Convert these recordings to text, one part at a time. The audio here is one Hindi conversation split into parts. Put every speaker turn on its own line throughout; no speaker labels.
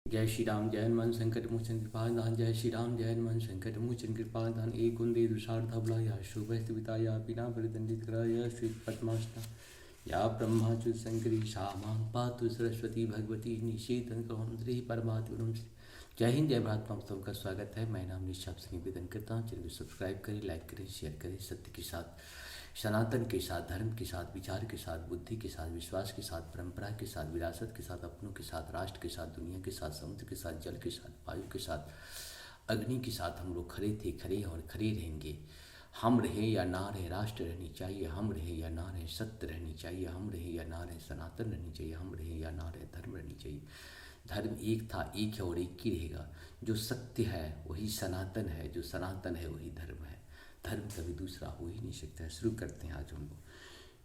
जय श्री राम जय हनुमान संकट मोचन कृपादान। जय श्री राम जय हनुमान संकट मोचन कृपादान। एक कुंदे दुषार धबला या शुभस्तिता या बिना परिदंडित या श्री पद्माष्टा या ब्रह्माच्युत शंकरी शामां पातु सरस्वती भगवती निषेधन कौंद्री परमात्म। जय हिंद जय भारत। आप सबका स्वागत है। मैं नाम निशाब से निवेदन करता हूँ, चैनल को सब्सक्राइब करें, लाइक करें, शेयर करें। सत्य के साथ, सनातन के साथ, धर्म के साथ, विचार के साथ, बुद्धि के साथ, विश्वास के साथ, परंपरा के साथ, विरासत के साथ, अपनों के साथ, राष्ट्र के साथ, दुनिया के साथ, समुद्र के साथ, जल के साथ, वायु के साथ, अग्नि के साथ हम लोग खड़े थे, खड़े और खड़े रहेंगे। हम रहे या ना रहे, राष्ट्र रहनी चाहिए। हम रहे या ना रहे, सत्य रहनी चाहिए। हम रहे या ना रहे, सनातन रहनी चाहिए। हम रहे या ना रहे, धर्म रहनी चाहिए। धर्म एक था, एक है और एक ही रहेगा। जो सत्य है वही सनातन है, जो सनातन है वही धर्म है। धर्म कभी दूसरा हो ही नहीं सकता। शुरू करते हैं आज हम लोग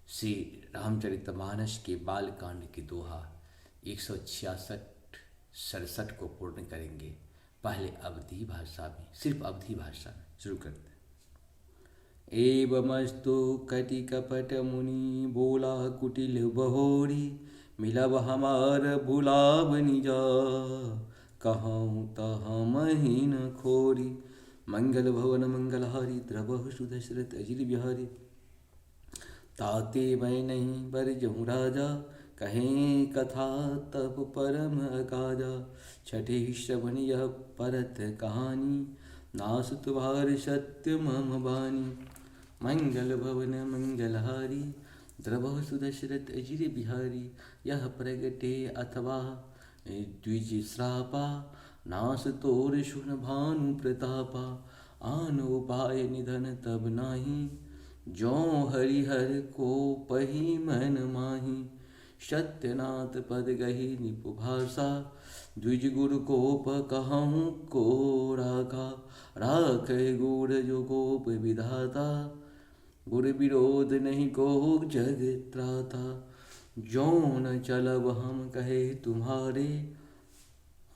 श्री रामचरितमानस के बाल कांड की दोहा 166-67 को पूर्ण करेंगे। पहले अवधी भाषा में, सिर्फ अवधी भाषा में शुरू करते हैं। एवमस्तु कटि कपट मुनि बोला कुटिल बहोरी, मिलब हमार भुलाव निजा, कहूँ तहाँ महीन खोरी। मंगल भवन मंगलहारी, द्रवहु सुदशरथ अजिर बिहारी। ताते मैं नहीं बर जहूँ राजा, कहें कथा तब परम अकाजा। छठे श्रवण यह परत कहानी, नास तुम्हार सत्य मम बानी। मंगल भवन मंगलहारी, द्रवहु सुदशरथ अजिर बिहारी। यह प्रगटे अथवा द्विज श्रापा, नास तोर शुन भानु प्रतापा। आन उपाय निधन तब नाही, जो हरिहर को पही मन माही। सत्यनाथ पद गही निपु भाषा, द्विज गुरु कोप कहूँ को राखा। राख गुर जो गोप विधाता, गुर विरोध नहीं को जग त्राता। जो न चलब हम कहे तुम्हारे,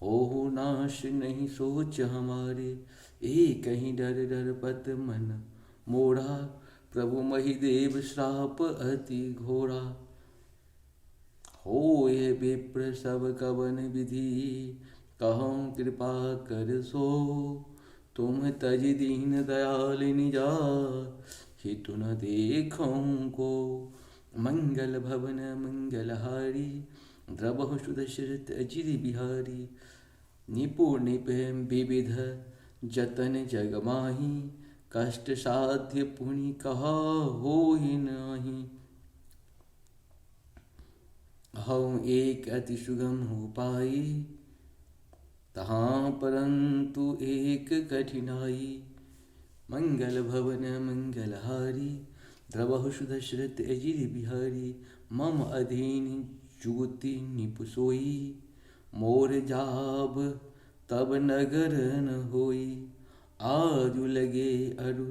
हो नाश नहीं सोच हमारे। एक ही डर डर पत मन मोड़ा, प्रभु महिदेव श्राप अति घोरा। हो ये विप्र सब कवन विधि, कहूँ कृपा कर सो। तुम तज दीन दयाल निजा, हितु न देखूँ को। मंगल भवन मंगलहारी, द्रवहु सुदशरथ अजिर बिहारी। निपुण निपम विविध जतन जग माही, कष्ट साध्य पुनि कहा हो ही नाही। हऊँ एक अति सुगम हो पाई, तहाँ परंतु एक कठिनाई। मंगल भवन मंगलहारी, द्रवहु सुदशरथ अजिर बिहारी। मम अधीन जुगति निपु सोई, मोर जाब तब नगर न होई। आजु लगे अरु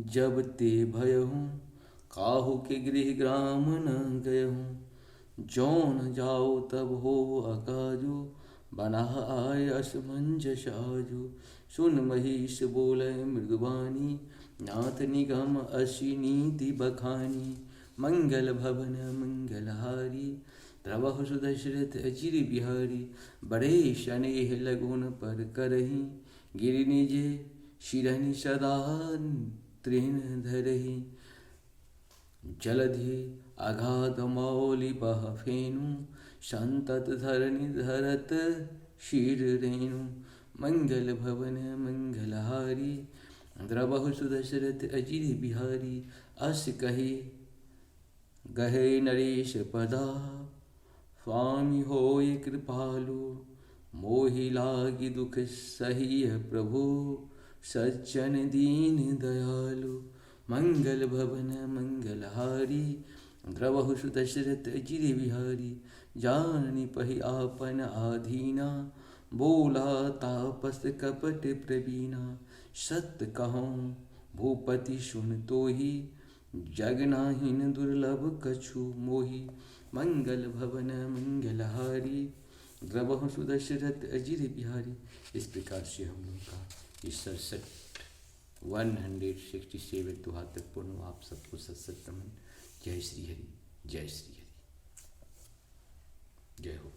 जब ते भयहूँ, काहू के गृह ग्राम न गयहूँ। जौन जाओ तब हो अकाजो, बना आय असमंजस आजो। सुन महिष बोले मृदुबानी, नाथ निगम असी नीति बखानी। मंगल भवन मंगलहारी, द्रवहु सुदशरथ अजिर बिहारी। बड़े शनेह लगुन पर करही, गिरि निज शिरनि सदा तृण धरही। जलधि अगाध मौलि बह फेनु, संतत धरनि धरत शिर रेणु। मंगल भवन मंगलहारी, द्रवहु सुदशरथ अजिर बिहारी। अस कही गहे नरेश पदा, स्वामी होय कृपालु। मोहि लागी दुख सहिय प्रभु, सज्जन दीन दयालु। मंगल भवन मंगलहारी, द्रवहु सुदशरथ अजिर बिहारी। जाननी पहि आपन आधीना, बोला तापस कपट प्रवीणा। सत्य कहूँ भूपति सुन तोहि, जग नाहिन दुर्लभ कछु मोहि। मंगल भवन मंगलहारी, द्रवहु सुदशरथ अजिर बिहारी। इस प्रकार से हम लोग का ये 167 दोहा तक पूर्ण। आप सबको सत्सत नमन। जय श्री हरि, जय श्री हरि, जय हो।